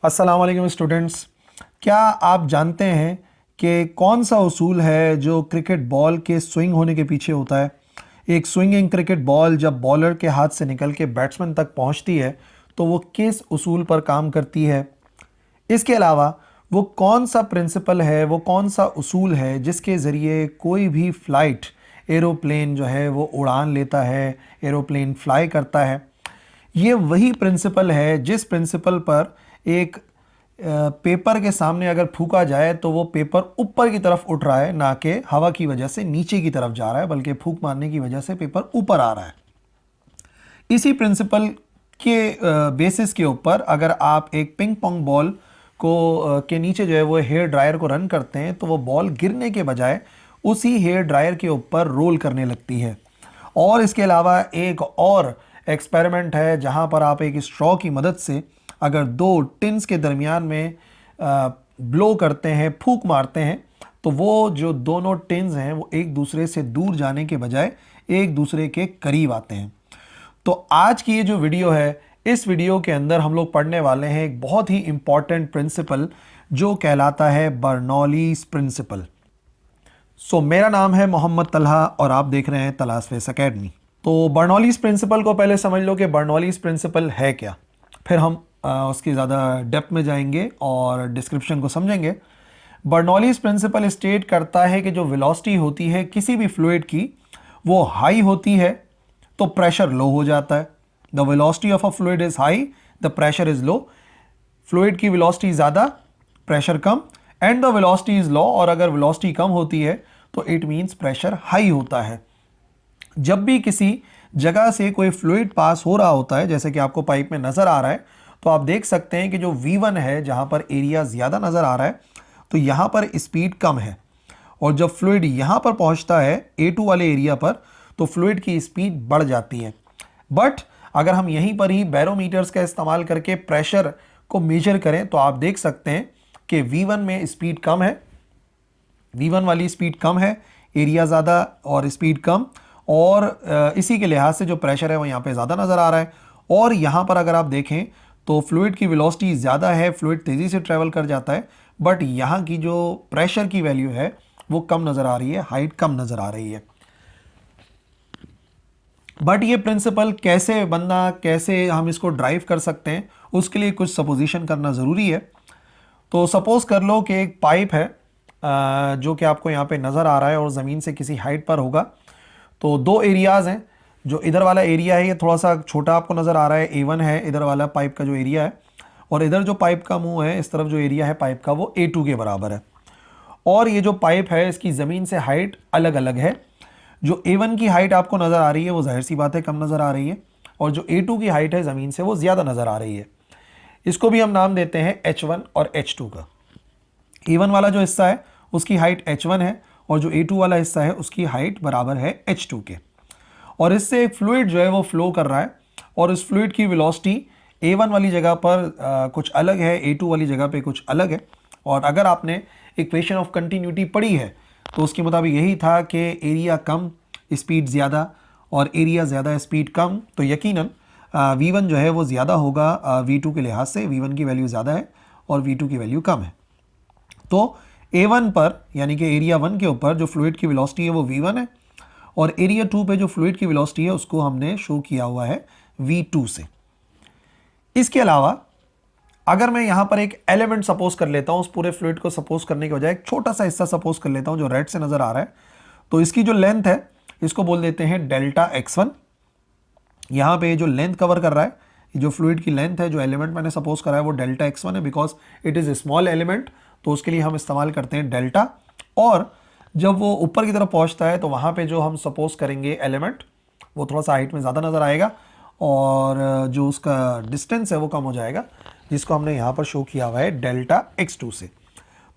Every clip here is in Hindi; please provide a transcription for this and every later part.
अस्सलाम वालेकुम स्टूडेंट्स। क्या आप जानते हैं कि कौन सा उसूल है जो क्रिकेट बॉल के स्विंग होने के पीछे होता है? एक स्विंगिंग क्रिकेट बॉल जब बॉलर के हाथ से निकल के बैट्समैन तक पहुंचती है तो वो किस उसूल पर काम करती है? इसके अलावा वो कौन सा प्रिंसिपल है, वो कौन सा उसूल है जिसके ज़रिए कोई भी फ़्लाइट एरोप्लेन जो है वो उड़ान लेता है, एरोप्लेन फ्लाई करता है? ये वही प्रिंसिपल है जिस प्रिंसिपल पर एक पेपर के सामने अगर फूका जाए तो वो पेपर ऊपर की तरफ उठ रहा है, ना कि हवा की वजह से नीचे की तरफ जा रहा है, बल्कि फूंक मारने की वजह से पेपर ऊपर आ रहा है। इसी प्रिंसिपल के बेसिस के ऊपर अगर आप एक पिंग पोंग बॉल के नीचे जो है वो हेयर ड्रायर को रन करते हैं तो वो बॉल गिरने के बजाय उसी हेयर ड्रायर के ऊपर रोल करने लगती है। और इसके अलावा एक और एक्सपेरिमेंट है जहां पर आप एक स्ट्रॉ की मदद से अगर दो टिन्स के दरमियान में ब्लो करते हैं, फूंक मारते हैं, तो वो जो दोनों टिन्स हैं वो एक दूसरे से दूर जाने के बजाय एक दूसरे के करीब आते हैं। तो आज की ये जो वीडियो है, इस वीडियो के अंदर हम लोग पढ़ने वाले हैं एक बहुत ही इंपॉर्टेंट प्रिंसिपल जो कहलाता है बर्नौलीज़ प्रिंसिपल। मेरा नाम है मोहम्मद तलहा और आप देख रहे हैं तलासफेस एकेडमी। तो बर्नौलीज़ प्रिंसिपल को पहले समझ लो कि बर्नौलीज़ प्रिंसिपल है क्या, फिर हम उसकी ज़्यादा डेप्थ में जाएंगे और डिस्क्रिप्शन को समझेंगे। बर्नौलीज़ प्रिंसिपल स्टेट करता है कि जो वेलोसिटी होती है किसी भी फ्लूइड की वो हाई होती है तो प्रेशर लो हो जाता है। The velocity of a fluid is high, the pressure is low. Fluid की वेलोसिटी ज़्यादा, pressure come, and the velocity is low. और अगर वेलोसिटी कम होती है तो इट मीन्स प्रेशर हाई होता है। जब भी किसी जगह से कोई फ्लूइड पास हो रहा होता है, जैसे कि आपको पाइप में नज़र आ रहा है, तो आप देख सकते हैं कि जो V1 है, जहाँ पर एरिया ज़्यादा नज़र आ रहा है, तो यहाँ पर स्पीड कम है। और जब फ्लूइड यहाँ पर पहुँचता है A2 वाले एरिया पर, तो फ्लूइड की स्पीड बढ़ जाती है। बट अगर हम यहीं पर ही बैरोमीटर्स का इस्तेमाल करके प्रेशर को मेजर करें तो आप देख सकते हैं कि V1 में स्पीड कम है, V1 वाली स्पीड कम है, एरिया ज़्यादा और स्पीड कम, और इसी के लिहाज से जो प्रेशर है वो यहाँ पे ज़्यादा नज़र आ रहा है। और यहाँ पर अगर आप देखें तो फ्लूइड की वेलोसिटी ज़्यादा है, फ्लूइड तेज़ी से ट्रैवल कर जाता है, बट यहाँ की जो प्रेशर की वैल्यू है वो कम नज़र आ रही है, हाइट कम नज़र आ रही है। बट ये प्रिंसिपल कैसे बनना, कैसे हम इसको ड्राइव कर सकते हैं, उसके लिए कुछ सपोजिशन करना ज़रूरी है। तो सपोज़ कर लो कि एक पाइप है जो कि आपको यहाँ पे नज़र आ रहा है और ज़मीन से किसी हाइट पर होगा। तो दो एरियाज़ हैं। जो इधर वाला एरिया है ये थोड़ा सा छोटा आपको नज़र आ रहा है, A1 है इधर वाला पाइप का जो एरिया है, और इधर जो पाइप का मुंह है इस तरफ जो एरिया है पाइप का वो A2 के बराबर है। और ये जो पाइप है इसकी ज़मीन से हाइट अलग अलग है। जो A1 की हाइट आपको नज़र आ रही है वो जाहिर सी बात है कम नज़र आ रही है, और जो A2 की हाइट है ज़मीन से वो ज़्यादा नज़र आ रही है। इसको भी हम नाम देते हैं H1 और H2 का। A1 वाला जो हिस्सा है उसकी हाइट H1 है, और जो A2 वाला हिस्सा है उसकी हाइट बराबर है H2 के। और इससे एक फ्लूइड जो है वो फ्लो कर रहा है, और इस फ्लूइड की वेलोसिटी A1 वाली जगह पर कुछ अलग है, A2 वाली जगह पे कुछ अलग है। और अगर आपने इक्वेशन ऑफ कंटिन्यूटी पढ़ी है तो उसके मुताबिक यही था कि एरिया कम स्पीड ज़्यादा, और एरिया ज़्यादा स्पीड कम, तो यकीनन V1 जो है वो ज़्यादा होगा V2 के लिहाज से। V1 की वैल्यू ज़्यादा है और V2 की वैल्यू कम है। तो A1 पर यानी कि एरिया 1 के ऊपर जो फ्लूइड की वेलोसिटी है वो V1 है, और एरिया 2 पे जो फ्लूइड की वेलोसिटी है उसको हमने शो किया हुआ है V2 से। इसके अलावा अगर मैं यहाँ पर एक एलिमेंट सपोज कर लेता हूँ, उस पूरे फ्लूइड को सपोज करने के बजाय एक छोटा सा हिस्सा सपोज कर लेता हूँ जो रेड से नज़र आ रहा है, तो इसकी जो लेंथ है इसको बोल देते हैं डेल्टा x1। यहाँ पे जो लेंथ कवर कर रहा है, जो फ्लूइड की लेंथ है, जो एलिमेंट मैंने सपोज करा है वो डेल्टा x1 है, because it is small element, तो उसके लिए हम इस्तेमाल करते हैं डेल्टा। और जब वो ऊपर की तरफ पहुँचता है तो वहाँ पे जो हम सपोज करेंगे एलिमेंट वो थोड़ा सा हाइट में ज़्यादा नज़र आएगा, और जो उसका डिस्टेंस है वो कम हो जाएगा, जिसको हमने यहाँ पर शो किया हुआ है डेल्टा x2 से।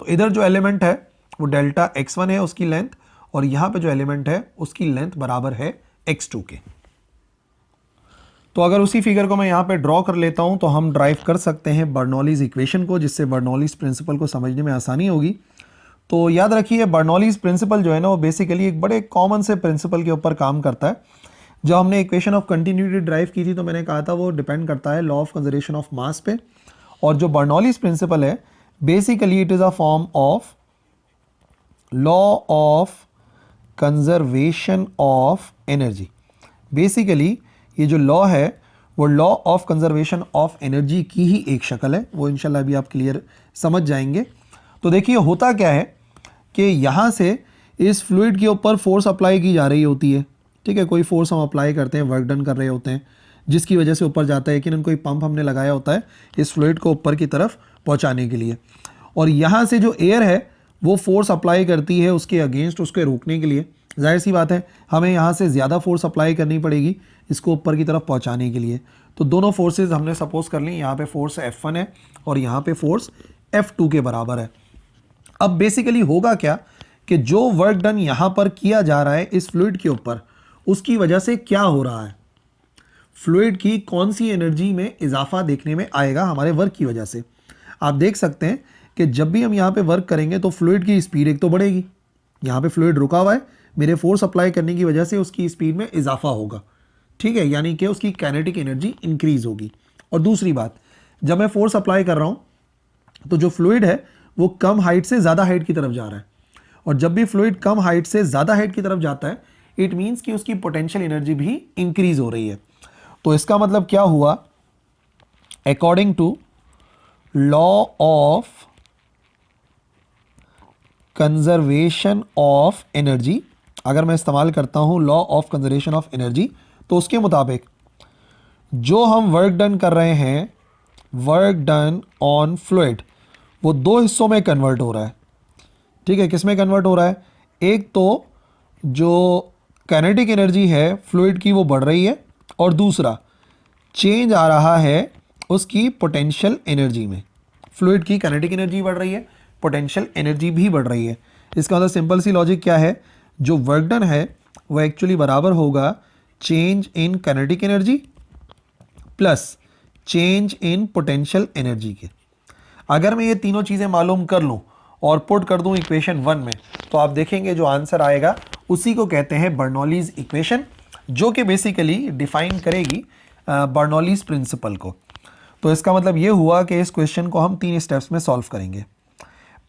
तो इधर जो एलिमेंट है वो डेल्टा x1 है उसकी लेंथ, और यहाँ पे जो एलिमेंट है उसकी लेंथ बराबर है x2 के। तो अगर उसी फिगर को मैं यहाँ पे ड्रॉ कर लेता हूँ तो हम ड्राइव कर सकते हैं बर्नौलीज़ इक्वेशन को, जिससे बर्नौलीज़ प्रिंसिपल को समझने में आसानी होगी। तो याद रखिए बर्नौलीज़ प्रिंसिपल जो है ना वो बेसिकली एक बड़े कॉमन से प्रिंसिपल के ऊपर काम करता है। जब हमने इक्वेशन ऑफ कंटिन्यूटी ड्राइव की थी तो मैंने कहा था वो डिपेंड करता है law of conservation of mass पे, और जो बर्नौलीज प्रिंसिपल है basically it is a form of law of conservation of energy. Basically ये जो लॉ है वो law of conservation of energy की ही एक शक्ल है, वो इंशाल्लाह अभी आप क्लियर समझ जाएंगे। तो देखिए होता क्या है कि यहाँ से इस फ्लूइड के ऊपर फोर्स अप्लाई की जा रही होती है, ठीक है, कोई फोर्स हम अप्लाई करते हैं, वर्क डन कर रहे होते हैं जिसकी वजह से ऊपर जाता है, यकीनन कोई पंप हमने लगाया होता है इस फ्लूइड को ऊपर की तरफ पहुँचाने के लिए, और यहाँ से जो एयर है वो फोर्स अप्लाई करती है उसके अगेंस्ट, उसके रोकने के लिए। जाहिर सी बात है हमें यहाँ से ज़्यादा फोर्स अप्लाई करनी पड़ेगी इसको ऊपर की तरफ पहुँचाने के लिए। तो दोनों फोर्सेस हमने सपोज कर ली, यहाँ पे फोर्स F1 है और यहाँ पे फोर्स F2 के बराबर है। अब बेसिकली होगा क्या कि जो वर्क डन यहाँ पर किया जा रहा है इस फ्लूइड के ऊपर, उसकी वजह से क्या हो रहा है, फ्लूइड की कौन सी एनर्जी में इजाफा देखने में आएगा हमारे वर्क की वजह से। आप देख सकते हैं कि जब भी हम यहाँ पे वर्क करेंगे तो फ्लूइड की स्पीड एक तो बढ़ेगी, यहाँ पे फ्लूइड रुका हुआ है, मेरे फोर्स अप्लाई करने की वजह से उसकी स्पीड में इजाफा होगा, ठीक है, यानी कि उसकी काइनेटिक एनर्जी इंक्रीज होगी। और दूसरी बात, जब मैं फोर्स अप्लाई कर रहा हूँ तो जो फ्लूइड है वो कम हाइट से ज़्यादा हाइट की तरफ जा रहा है, और जब भी फ्लूइड कम हाइट से ज़्यादा हाइट की तरफ जाता है इट मीन्स कि उसकी पोटेंशियल एनर्जी भी इंक्रीज हो रही है। तो इसका मतलब क्या हुआ, according to law of conservation of energy, अगर मैं इस्तेमाल करता हूं law of conservation of energy, तो उसके मुताबिक जो हम वर्क डन कर रहे हैं, वर्क डन ऑन फ्लूइड, वो दो हिस्सों में कन्वर्ट हो रहा है, ठीक है। किस में कन्वर्ट हो रहा है, एक तो जो काइनेटिक एनर्जी है फ्लूइड की वो बढ़ रही है, और दूसरा चेंज आ रहा है उसकी पोटेंशियल एनर्जी में। फ्लूइड की काइनेटिक एनर्जी बढ़ रही है, पोटेंशियल एनर्जी भी बढ़ रही है। इसका मतलब सिंपल सी लॉजिक क्या है, जो वर्क डन है वो एक्चुअली बराबर होगा change in kinetic energy plus change in potential energy के। अगर मैं ये तीनों चीज़ें मालूम कर लूँ और पुट कर दूँ इक्वेशन 1 में, तो आप देखेंगे जो आंसर आएगा उसी को कहते हैं बर्नौलीज इक्वेशन, जो कि बेसिकली डिफाइन करेगी बर्नौलीज प्रिंसिपल को। तो इसका मतलब ये हुआ कि इस क्वेश्चन को हम 3 स्टेप्स में सॉल्व करेंगे।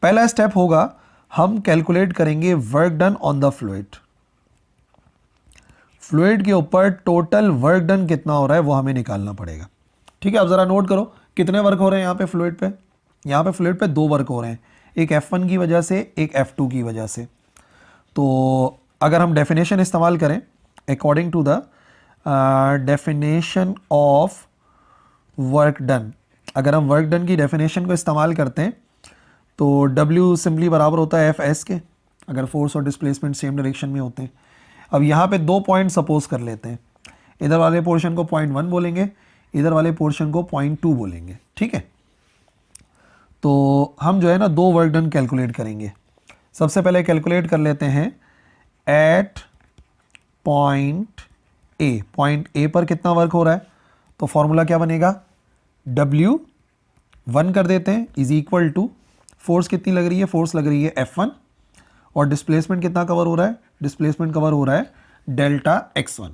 पहला स्टेप होगा हम कैलकुलेट करेंगे work done on the fluid. Fluid के ऊपर टोटल वर्क डन कितना हो रहा है वो हमें निकालना पड़ेगा, ठीक है। आप ज़रा नोट करो कितने वर्क हो रहे हैं यहाँ पे फ्लूइड पे, यहाँ पे फ्लूइड पे 2 वर्क हो रहे हैं, एक F1 की वजह से, एक F2 की वजह से। तो अगर हम डेफिनेशन इस्तेमाल करें according to the definition of work done, अगर हम वर्क डन की डेफिनेशन को इस्तेमाल करते हैं तो W सिंपली बराबर होता है FS के, अगर फोर्स और डिस्प्लेसमेंट सेम डायरेक्शन में होते हैं। अब यहाँ पे 2 पॉइंट सपोज कर लेते हैं, इधर वाले पोर्शन को 0.1 बोलेंगे, इधर वाले पोर्शन को 0.2 बोलेंगे, ठीक है। तो हम जो है ना 2 वर्क डन कैलकुलेट करेंगे। सबसे पहले कैलकुलेट कर लेते हैं एट पॉइंट ए पर कितना वर्क हो रहा है, तो फॉर्मूला क्या बनेगा, W1 कर देते हैं इज इक्वल टू फोर्स कितनी लग रही है, फोर्स लग रही है F1, और डिस्प्लेसमेंट कितना कवर हो रहा है, डिस्प्लेसमेंट कवर हो रहा है डेल्टा x1,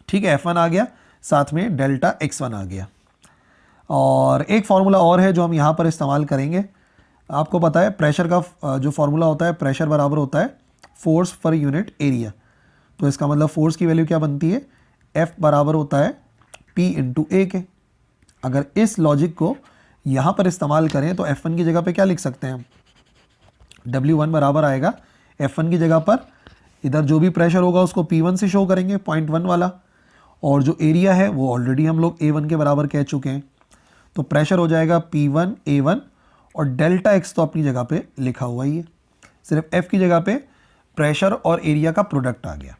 ठीक है। F1 आ गया, साथ में डेल्टा x1 आ गया। और एक फार्मूला और है जो हम यहाँ पर इस्तेमाल करेंगे, आपको पता है प्रेशर का जो फार्मूला होता है, प्रेशर बराबर होता है फोर्स पर यूनिट एरिया। तो इसका मतलब फोर्स की वैल्यू क्या बनती है, F बराबर होता है P इंटू ए के। अगर इस लॉजिक को यहाँ पर इस्तेमाल करें तो F1 की जगह पे क्या लिख सकते हैं हम, W1 बराबर आएगा F1 की जगह पर, इधर जो भी प्रेशर होगा उसको P1 से शो करेंगे 0.1 वाला, और जो एरिया है वो ऑलरेडी हम लोग A1 के बराबर कह चुके हैं। तो प्रेशर हो जाएगा P1 A1, और डेल्टा एक्स तो अपनी जगह पे लिखा हुआ ही है, सिर्फ F की जगह पे प्रेशर और एरिया का प्रोडक्ट आ गया।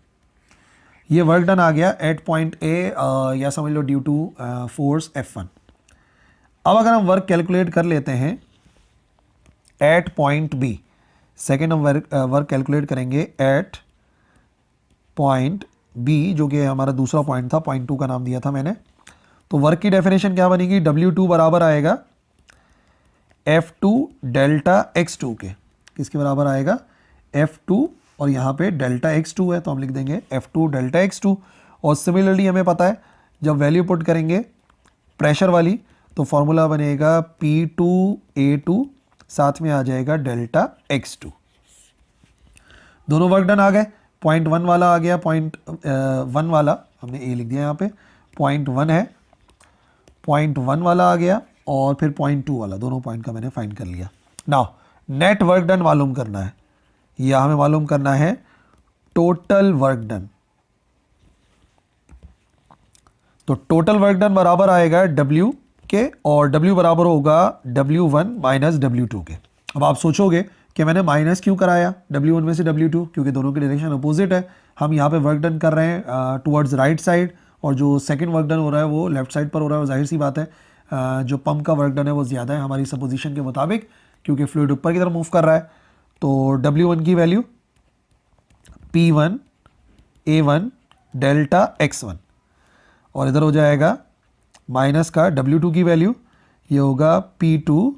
ये वर्क डन आ गया एट पॉइंट ए, या समझ लो ड्यू टू फोर्स F1। अब अगर हम वर्क कैलकुलेट कर लेते हैं एट पॉइंट बी, सेकेंड हम वर्क कैलकुलेट करेंगे एट पॉइंट बी, जो कि हमारा दूसरा पॉइंट था, पॉइंट 2 का नाम दिया था मैंने। तो वर्क की डेफिनेशन क्या बनेगी, W2 बराबर आएगा F2 डेल्टा x2 के, किसके बराबर आएगा, F2, और यहाँ पे डेल्टा x2 है तो हम लिख देंगे F2 डेल्टा x2। और सिमिलरली हमें पता है जब वैल्यू पुट करेंगे प्रेशर वाली तो फॉर्मूला बनेगा P2A2, साथ में आ जाएगा डेल्टा X2। दोनों वर्क डन आ गए। पॉइंट 1 वाला आ गया, पॉइंट 1 वाला हमने ए लिख दिया यहाँ पे, पॉइंट 1 है, पॉइंट 1 वाला आ गया, और फिर पॉइंट 2 वाला, दोनों पॉइंट का मैंने फाइंड कर लिया। नाउ नेट वर्क डन मालूम करना है, या हमें मालूम करना है टोटल वर्क डन। तो टोटल वर्क डन बराबर आएगा W के, और W बराबर होगा W1 माइनस W2 के। अब आप सोचोगे कि मैंने माइनस क्यों कराया W1 में से W2, क्योंकि दोनों की डायरेक्शन अपोजिट है। हम यहाँ पे वर्क डन कर रहे हैं टुवर्ड्स राइट साइड, और जो सेकंड वर्क डन हो रहा है वो लेफ्ट साइड पर हो रहा है। और जाहिर सी बात है जो पंप का वर्क डन है वो ज़्यादा है हमारी सपोजिशन के मुताबिक, क्योंकि फ्लूइड ऊपर की तरफ मूव कर रहा है। तो W1 की value P1 A1 delta X1, और इधर हो जाएगा माइनस का W2 की वैल्यू, ये होगा P2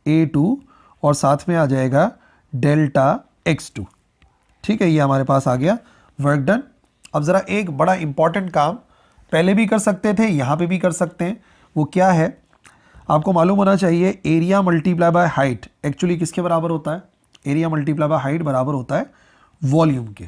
A2, और साथ में आ जाएगा डेल्टा X2। ठीक है, ये हमारे पास आ गया वर्क डन। अब ज़रा एक बड़ा इंपॉर्टेंट काम पहले भी कर सकते थे, यहाँ पे भी कर सकते हैं। वो क्या है, आपको मालूम होना चाहिए area multiply by height actually किसके बराबर होता है। एरिया मल्टीप्लाई बाय हाइट बराबर होता है वॉल्यूम के।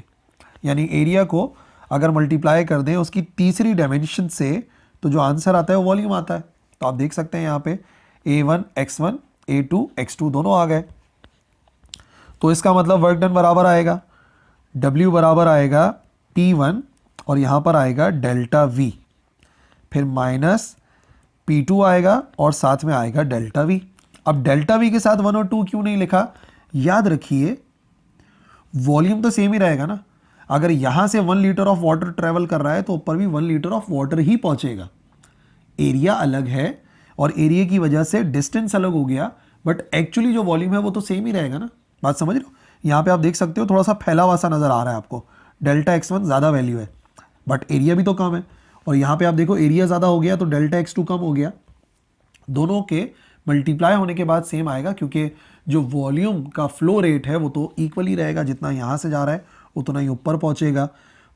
यानी एरिया को अगर मल्टीप्लाई कर दें उसकी तीसरी डायमेंशन से, तो जो आंसर आता है वो वॉल्यूम आता है। तो आप देख सकते हैं यहाँ पे A1 X1 A2 X2 दोनों आ गए। तो इसका मतलब वर्क डन बराबर आएगा W बराबर आएगा P1, और यहाँ पर आएगा डेल्टा V, फिर माइनस P2 आएगा, और साथ में आएगा डेल्टा V। अब डेल्टा V के साथ 1 और 2 क्यों नहीं लिखा, याद रखिए वॉल्यूम तो सेम ही रहेगा ना। अगर यहाँ से 1 लीटर ऑफ वाटर ट्रेवल कर रहा है तो ऊपर भी 1 लीटर ऑफ वाटर ही पहुँचेगा। एरिया अलग है और एरिया की वजह से डिस्टेंस अलग हो गया, बट एक्चुअली जो वॉल्यूम है वो तो सेम ही रहेगा ना। बात समझ रहे हो। यहाँ पे आप देख सकते हो थोड़ा सा फैला हुआ सा नज़र आ रहा है आपको, डेल्टा X1 ज़्यादा वैल्यू है बट एरिया भी तो कम है, और यहाँ पे आप देखो एरिया ज़्यादा हो गया तो डेल्टा X2 कम हो गया। दोनों के मल्टीप्लाई होने के बाद सेम आएगा, क्योंकि जो वॉल्यूम का फ्लो रेट है वो तो इक्वल ही रहेगा, जितना यहाँ से जा रहा है उतना ही ऊपर पहुँचेगा।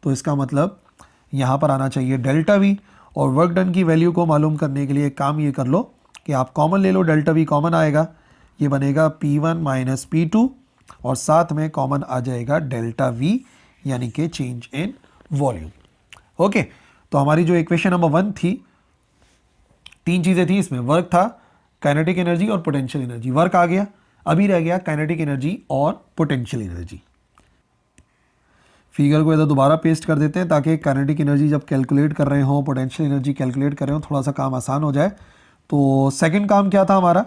तो इसका मतलब यहाँ पर आना चाहिए डेल्टा V। और वर्क डन की वैल्यू को मालूम करने के लिए एक काम ये कर लो कि आप कॉमन ले लो, डेल्टा V कॉमन आएगा, ये बनेगा P1 माइनस P2, और साथ में कॉमन आ जाएगा डेल्टा V, यानी कि चेंज इन वॉल्यूम। ओके, तो हमारी जो इक्वेशन नंबर 1 थी, 3 चीज़ें थी इसमें, वर्क था, काइनेटिक एनर्जी और पोटेंशियल एनर्जी। वर्क आ गया, अभी रह गया काइनेटिक एनर्जी और पोटेंशियल एनर्जी। फिगर को इधर दोबारा पेस्ट कर देते हैं ताकि काइनेटिक एनर्जी जब कैलकुलेट कर रहे हो, पोटेंशियल एनर्जी कैलकुलेट कर रहे हो, थोड़ा सा काम आसान हो जाए। तो सेकंड काम क्या था हमारा,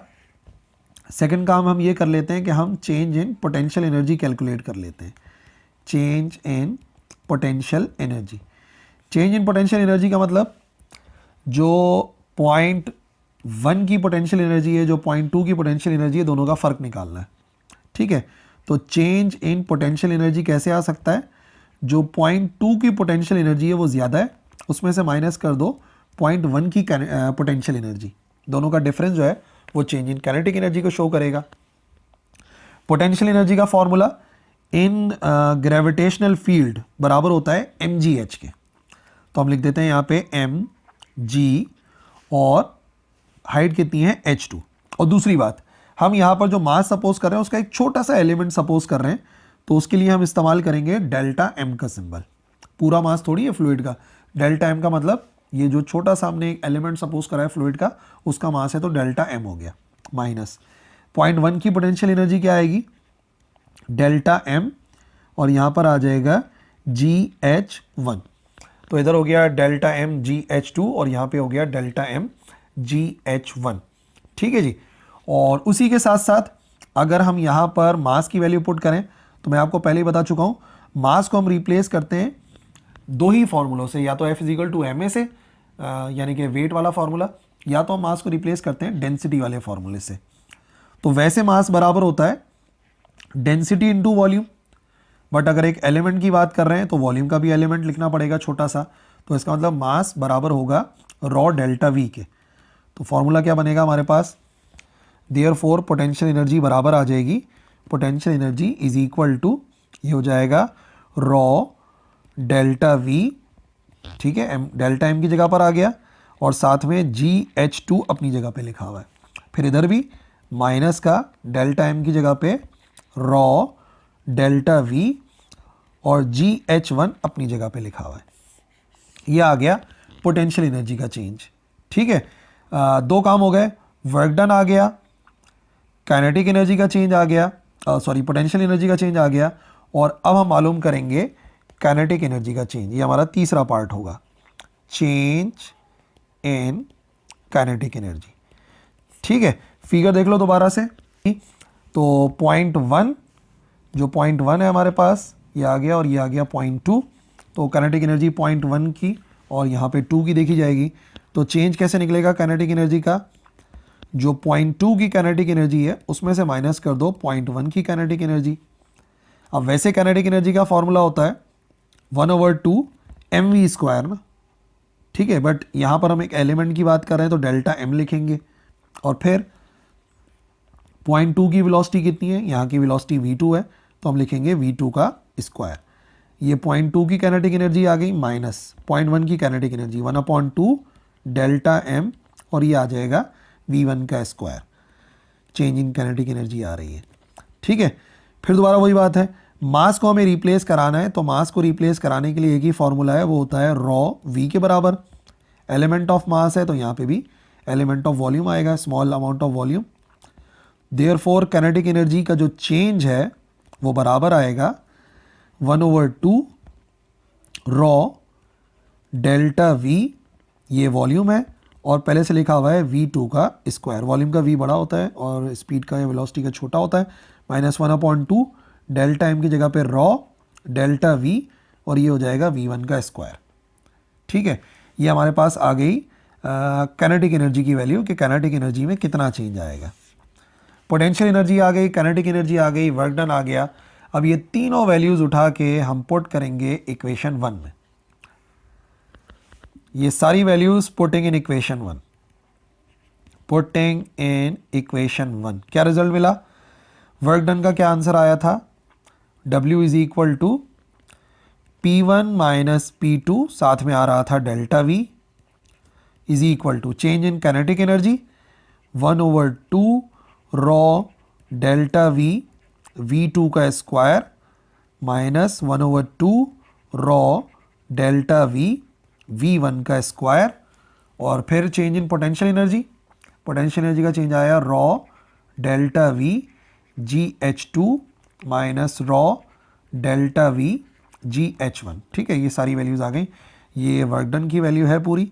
सेकंड काम हम ये कर लेते हैं कि हम change in potential energy calculate कर लेते हैं। Change in potential energy, change in potential energy का मतलब जो पॉइंट 1 की पोटेंशियल एनर्जी है, जो पॉइंट 2 की पोटेंशियल एनर्जी है, दोनों का फ़र्क निकालना है। ठीक है, तो चेंज इन पोटेंशियल एनर्जी कैसे आ सकता है, जो पॉइंट 2 की पोटेंशियल एनर्जी है वो ज़्यादा है, उसमें से माइनस कर दो पॉइंट 1 की पोटेंशियल एनर्जी, दोनों का डिफरेंस जो है वो चेंज इन काइनेटिक एनर्जी को शो करेगा। पोटेंशियल एनर्जी का फॉर्मूला इन ग्रेविटेशनल फील्ड बराबर होता है mgh के। तो हम लिख देते हैं यहाँ पे mg, और हाइट कितनी है h2। और दूसरी बात, हम यहाँ पर जो मास सपोज कर रहे हैं उसका एक छोटा सा एलिमेंट सपोज कर रहे हैं, तो उसके लिए हम इस्तेमाल करेंगे डेल्टा m का सिंबल। पूरा मास थोड़ी है फ्लूइड का, डेल्टा m का मतलब ये जो छोटा सा हमने एक एलिमेंट सपोज करा है फ्लूइड का, उसका मास है, तो डेल्टा m हो गया। माइनस पॉइंट 1 की पोटेंशियल एनर्जी क्या आएगी, डेल्टा m, और यहाँ पर आ जाएगा GH1। तो इधर हो गया डेल्टा m GH2, और यहाँ पे हो गया डेल्टा m GH1। ठीक है जी। और उसी के साथ साथ अगर हम यहाँ पर मास की वैल्यू पुट करें, तो मैं आपको पहले ही बता चुका हूँ, मास को हम रिप्लेस करते हैं दो ही फॉर्मूलों से, या तो F = ma से यानी कि वेट वाला फार्मूला, या तो हम मास को रिप्लेस करते हैं डेंसिटी वाले फार्मूले से। तो वैसे मास बराबर होता है डेंसिटी इनटू वॉल्यूम, बट अगर एक एलिमेंट की बात कर रहे हैं तो वॉल्यूम का भी एलिमेंट लिखना पड़ेगा छोटा सा। तो इसका मतलब मास बराबर होगा रॉ डेल्टा V के। तो फॉर्मूला क्या बनेगा हमारे पास, देयरफॉर पोटेंशियल एनर्जी बराबर आ जाएगी, potential energy is equal to, ये हो जाएगा रॉ डेल्टा V, ठीक है, डेल्टा M की जगह पर आ गया, और साथ में GH2 अपनी जगह पे लिखा हुआ है। फिर इधर भी माइनस का डेल्टा M की जगह पे रॉ डेल्टा V और GH1 अपनी जगह पे लिखा हुआ है। ये आ गया पोटेंशियल एनर्जी का चेंज। ठीक है, दो काम हो गए, वर्क डन आ गया, काइनेटिक एनर्जी का चेंज आ गया, पोटेंशियल एनर्जी का चेंज आ गया। और अब हम मालूम करेंगे काइनेटिक एनर्जी का चेंज। ये हमारा तीसरा पार्ट होगा, चेंज इन काइनेटिक एनर्जी। ठीक है, फिगर देख लो दोबारा से। तो पॉइंट 1, जो पॉइंट 1 है हमारे पास, ये आ गया और ये आ गया पॉइंट 2। तो काइनेटिक एनर्जी पॉइंट 1 की और यहाँ पे 2 की देखी जाएगी। तो चेंज कैसे निकलेगा काइनेटिक एनर्जी का, जो पॉइंट 2 की काइनेटिक एनर्जी है उसमें से माइनस कर दो पॉइंट 1 की काइनेटिक एनर्जी। अब वैसे काइनेटिक एनर्जी का फॉर्मूला होता है 1/2 mv² ना। ठीक है, बट यहाँ पर हम एक एलिमेंट की बात कर रहे हैं तो डेल्टा M लिखेंगे। और फिर पॉइंट 2 की वेलोसिटी कितनी है, यहाँ की वेलोसिटी v2 है, तो हम लिखेंगे v2 का स्क्वायर। ये पॉइंट 2 की काइनेटिक एनर्जी आ गई माइनस पॉइंट 1 की काइनेटिक एनर्जी 1/2 डेल्टा M, और ये आ जाएगा v1 का square. Change in kinetic energy आ रही है। ठीक है, फिर दोबारा वही बात है, मास को हमें रिप्लेस कराना है। तो मास को रिप्लेस कराने के लिए एक ही फॉर्मूला है, वो होता है रॉ v के बराबर। एलिमेंट ऑफ मास है तो यहाँ पे भी एलिमेंट ऑफ वॉल्यूम आएगा, small amount of volume. Therefore kinetic energy का जो चेंज है वो बराबर आएगा 1/2 रॉ डेल्टा V, ये वॉल्यूम है, और पहले से लिखा हुआ है v2 का स्क्वायर। वॉल्यूम का v बड़ा होता है और स्पीड का या वेलोसिटी का छोटा होता है। माइनस 1/2 डेल्टा M की जगह पे रॉ डेल्टा V, और ये हो जाएगा v1 का स्क्वायर। ठीक है, ये हमारे पास आ गई काइनेटिक एनर्जी की वैल्यू कि काइनेटिक एनर्जी में कितना चेंज आएगा। पोटेंशियल एनर्जी आ गई, काइनेटिक एनर्जी आ गई, वर्क डन आ गया। अब ये तीनों वैल्यूज उठा के हम पुट करेंगे इक्वेशन 1 में। ये सारी values putting in equation 1, putting in equation 1। क्या रिजल्ट मिला, वर्क डन का क्या आंसर आया था, W = P1 माइनस P2, साथ में आ रहा था delta V, is equal to change in kinetic energy 1/2 rho delta V, v2 का square minus 1/2 rho delta V, v1 का स्क्वायर। और फिर change in potential energy, potential energy का चेंज आया rho delta V GH2 minus rho delta V GH1। ठीक है, ये सारी वैल्यूज़ आ गई। ये वर्क डन की वैल्यू है पूरी,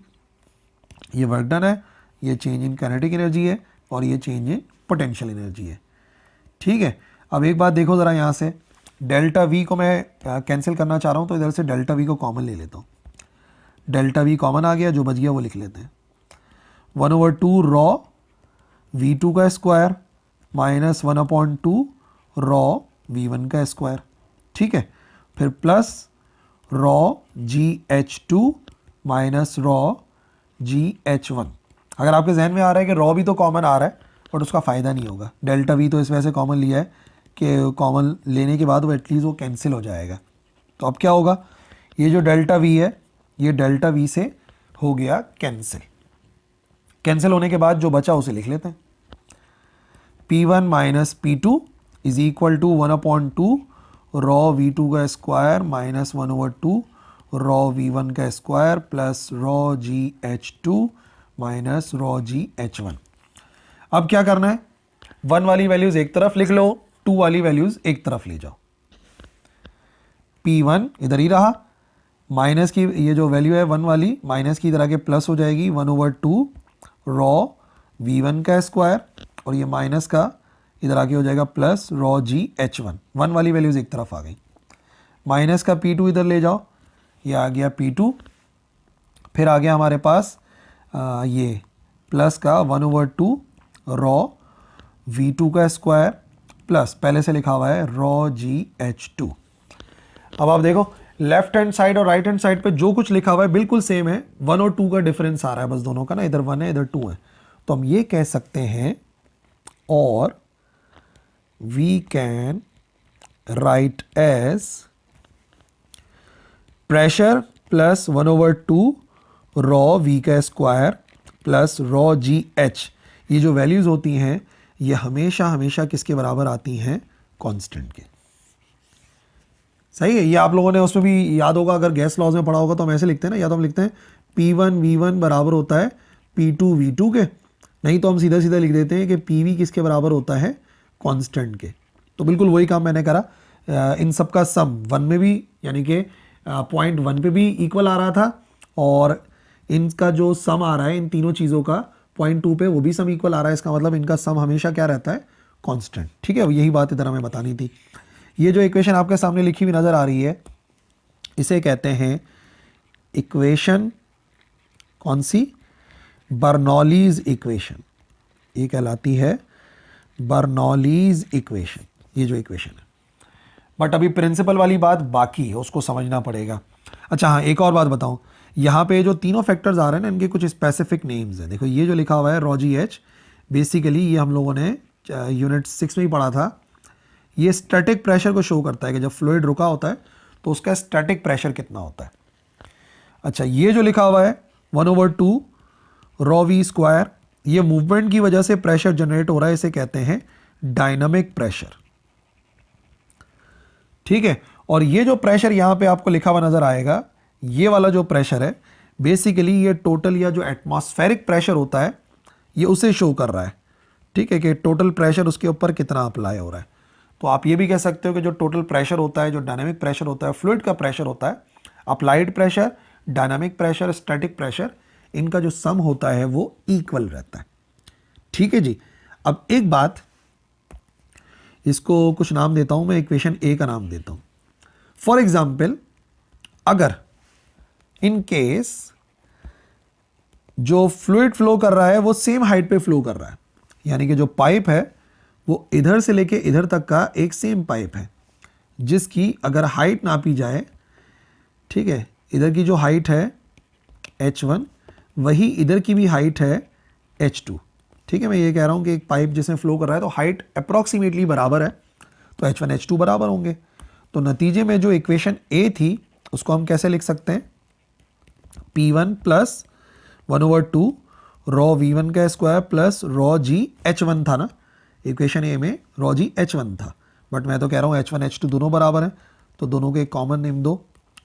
ये वर्क डन है, ये चेंज इन काइनेटिक एनर्जी है, और ये चेंज इन पोटेंशियल एनर्जी है। ठीक है, अब एक बात देखो ज़रा, यहाँ से डेल्टा V को मैं कैंसिल करना चाह रहा हूँ, तो इधर से डेल्टा V को कॉमन ले लेता हूँ। डेल्टा V कॉमन आ गया, जो बच गया वो लिख लेते हैं 1/2 रॉ v2 का स्क्वायर माइनस 1/2 रॉ v1 का स्क्वायर। ठीक है, फिर plus rho GH2 minus rho GH1। अगर आपके जहन में आ रहा है कि रॉ भी तो कॉमन आ रहा है, बट उसका फ़ायदा नहीं होगा। डेल्टा V तो इस वजह से कॉमन लिया है कि कॉमन लेने के बाद वो एटलीस्ट वो कैंसिल हो जाएगा। तो अब क्या होगा, ये जो डेल्टा V है ये डेल्टा V से हो गया कैंसिल। कैंसिल होने के बाद जो बचा उसे लिख लेते हैं, P1 minus P2 is equal to 1/2 rho v2 का स्क्वायर माइनस 1/2 रॉ v1 का square plus rho GH2 minus rho GH1। अब क्या करना है, 1 वाली वैल्यूज एक तरफ लिख लो, 2 वाली वैल्यूज एक तरफ ले जाओ। P1 इधर ही रहा, माइनस की ये जो वैल्यू है 1 वाली माइनस की इधर आके प्लस हो जाएगी 1/2 रॉ v1 का स्क्वायर, और ये माइनस का इधर आके हो जाएगा प्लस रॉ GH1। 1 वाली वैल्यूज एक तरफ आ गई, माइनस का P2 इधर ले जाओ, ये आ गया P2। फिर आ गया हमारे पास ये प्लस का 1/2 रॉ v2 का स्क्वायर प्लस पहले से लिखा हुआ है रॉ GH2। अब आप देखो लेफ्ट हैंड साइड और राइट हैंड साइड पे जो कुछ लिखा हुआ है बिल्कुल सेम है, 1 और 2 का डिफरेंस आ रहा है बस दोनों का ना, इधर 1 है इधर 2 है। तो हम ये कह सकते हैं, और we can write as pressure plus 1/2 rho v का square plus rho G H, ये जो वैल्यूज़ होती हैं ये हमेशा हमेशा किसके बराबर आती हैं? कांस्टेंट के। सही है, ये आप लोगों ने उसमें भी याद होगा, अगर गैस लॉज में पढ़ा होगा तो हम ऐसे लिखते हैं ना, या तो हम लिखते हैं P1 V1 बराबर होता है P2 V2 के, नहीं तो हम सीधा सीधा लिख देते हैं कि PV किसके बराबर होता है? कांस्टेंट के। तो बिल्कुल वही काम मैंने करा। इन सब का सम 1 में भी, यानी कि पॉइंट 1 पे भी इक्वल आ रहा था, और इनका जो सम आ रहा है इन तीनों चीज़ों का पॉइंट 2 पे वो भी सम इक्वल आ रहा है। इसका मतलब इनका सम हमेशा क्या रहता है? कांस्टेंट। ठीक है, यही बात इधर हमें बतानी थी। ये जो इक्वेशन आपके सामने लिखी हुई नज़र आ रही है, इसे कहते हैं इक्वेशन, कौन सी? Bernoulli's equation. ये कहलाती है बर्नौलीज इक्वेशन, ये जो इक्वेशन है। बट अभी प्रिंसिपल वाली बात बाकी है, उसको समझना पड़ेगा। अच्छा हाँ, एक और बात बताऊं, यहाँ पे जो तीनों फैक्टर्स आ रहे हैं ना, इनके कुछ स्पेसिफिक नेम्स हैं। देखो ये जो लिखा हुआ है रॉ जी एच, बेसिकली ये हम लोगों ने यूनिट 6 में ही पढ़ा था। ये स्टैटिक प्रेशर को शो करता है कि जब फ्लूइड रुका होता है तो उसका स्टैटिक प्रेशर कितना होता है। अच्छा, ये जो लिखा हुआ है 1/2 रॉ वी स्क्वायर, ये मूवमेंट की वजह से प्रेशर जनरेट हो रहा है, इसे कहते हैं डायनामिक प्रेशर। ठीक है, और ये जो प्रेशर यहां पे आपको लिखा हुआ नजर आएगा, ये वाला जो प्रेशर है, बेसिकली ये टोटल या जो एटमॉस्फेरिक प्रेशर होता है ये उसे शो कर रहा है। ठीक है, कि टोटल प्रेशर उसके ऊपर कितना अप्लाई हो रहा है। तो आप ये भी कह सकते हो कि जो टोटल प्रेशर होता है, जो डायनामिक प्रेशर होता है, फ्लूइड का प्रेशर होता है, applied pressure, dynamic pressure, static pressure, इनका जो सम होता है वो इक्वल रहता है। ठीक है जी। अब एक बात, इसको कुछ नाम देता हूं मैं, इक्वेशन ए का नाम देता हूं। फॉर एग्जाम्पल, अगर इन केस जो फ्लूइड फ्लो कर रहा है वो सेम हाइट पे फ्लो कर रहा है, यानी कि जो पाइप है वो इधर से लेके इधर तक का एक सेम पाइप है, जिसकी अगर हाइट नापी जाए, ठीक है, इधर की जो हाइट है h1, वही इधर की भी हाइट है h2। ठीक है, मैं ये कह रहा हूं कि एक पाइप जिसमें फ्लो कर रहा है तो हाइट अप्रॉक्सीमेटली बराबर है, तो h1 h2 बराबर होंगे। तो नतीजे में जो इक्वेशन ए थी उसको हम कैसे लिख सकते हैं? P1 प्लस 1/2 रॉ V1 का स्क्वायर प्लस रॉ जी H1 था ना, इक्वेशन ए में रॉ जी H1 था, बट मैं तो कह रहा हूँ H1 H2 दोनों बराबर हैं, तो दोनों के कॉमन नेम दो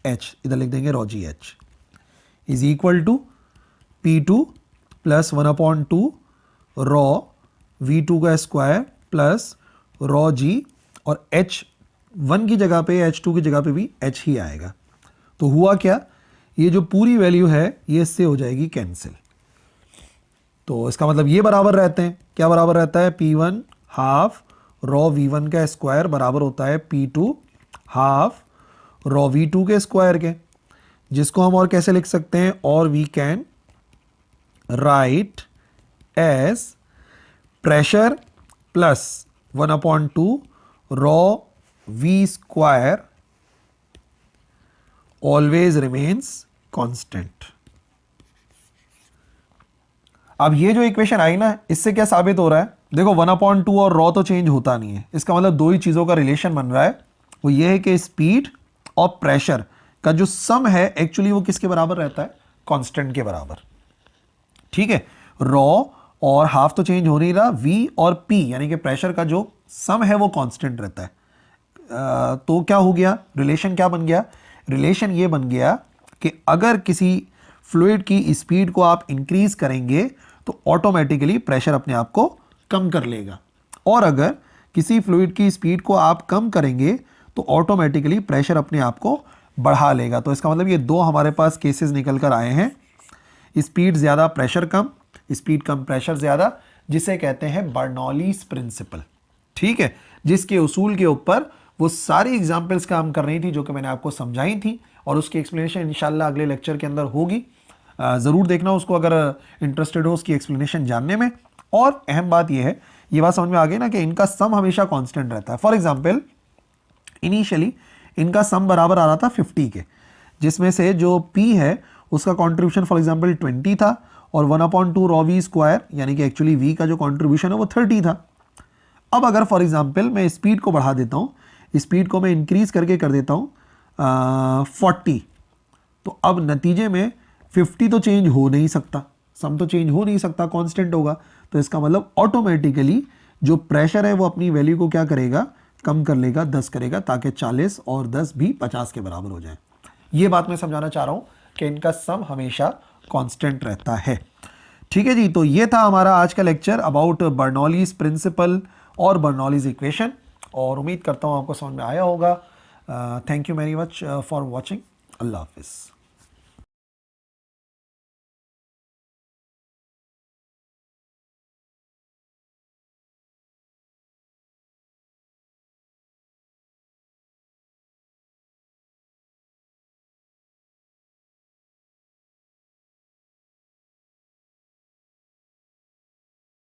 H, इधर लिख देंगे rho G H is equal to P2 plus 1/2 rho V2 का स्क्वायर प्लस रॉ जी, और H1 की जगह पे, H2 की जगह पे भी H ही आएगा। तो हुआ क्या, ये जो पूरी वैल्यू है ये इससे हो जाएगी कैंसिल। तो इसका मतलब ये बराबर रहते हैं, क्या बराबर रहता है? P1 हाफ रॉ V1 का स्क्वायर बराबर होता है P2 हाफ रॉ V2 के स्क्वायर के, जिसको हम और कैसे लिख सकते हैं? और we can write as pressure plus 1/2 rho V square always remains constant. अब ये जो इक्वेशन आई ना, इससे क्या साबित हो रहा है? देखो 1/2 और रॉ तो चेंज होता नहीं है, इसका मतलब दो ही चीजों का रिलेशन बन रहा है, वो ये है कि स्पीड और प्रेशर का जो सम है एक्चुअली वो किसके बराबर रहता है? कांस्टेंट के बराबर। ठीक है, रॉ और हाफ तो चेंज हो नहीं रहा, V और P यानी कि प्रेशर का जो सम है वो कांस्टेंट रहता है। तो क्या हो गया? रिलेशन क्या बन गया? रिलेशन ये बन गया कि अगर किसी फ्लूइड की स्पीड को आप इंक्रीज करेंगे तो ऑटोमेटिकली प्रेशर अपने आप को कम कर लेगा, और अगर किसी फ्लूइड की स्पीड को आप कम करेंगे तो ऑटोमेटिकली प्रेशर अपने आप को बढ़ा लेगा। तो इसका मतलब ये दो हमारे पास केसेस निकल कर आए हैं, स्पीड ज़्यादा प्रेशर कम, स्पीड कम प्रेशर ज़्यादा, जिसे कहते हैं बर्नौलीज प्रिंसिपल। ठीक है, जिसके उसूल के ऊपर वो सारी एग्जाम्पल्स काम कर रही थी जो कि मैंने आपको समझाई थी, और उसकी एक्सप्लेनेशन इंशाल्लाह अगले लेक्चर के अंदर होगी। ज़रूर देखना उसको अगर इंटरेस्टेड हो उसकी एक्सप्लेनेशन जानने में। और अहम बात यह है, ये बात समझ में आ गई ना कि इनका सम हमेशा कांस्टेंट रहता है। फॉर एग्जांपल, इनिशियली इनका सम बराबर आ रहा था 50 के, जिसमें से जो P है उसका कंट्रीब्यूशन फॉर एग्जांपल 20 था, और 1/2 रॉ V स्क्वायर यानी कि एक्चुअली V का जो कंट्रीब्यूशन है वो 30 था। अब अगर फॉर एग्जांपल मैं स्पीड को बढ़ा देता हूँ, स्पीड को मैं इंक्रीज करके कर देता हूँ 40, तो अब नतीजे में 50 तो चेंज हो नहीं सकता, सम तो चेंज हो नहीं सकता, कांस्टेंट होगा, तो इसका मतलब ऑटोमेटिकली जो प्रेशर है वो अपनी वैल्यू को क्या करेगा, कम कर लेगा, 10 करेगा, ताकि 40 और 10 भी 50 के बराबर हो जाए। ये बात मैं समझाना चाह रहा हूं कि इनका सम हमेशा कांस्टेंट रहता है। ठीक है जी, तो ये था हमारा आज का लेक्चर अबाउट बर्नौलीज प्रिंसिपल और बर्नौलीज इक्वेशन, और उम्मीद करता हूं आपको समझ में आया होगा। Thank you very much for watching. अल्लाह हाफिज़।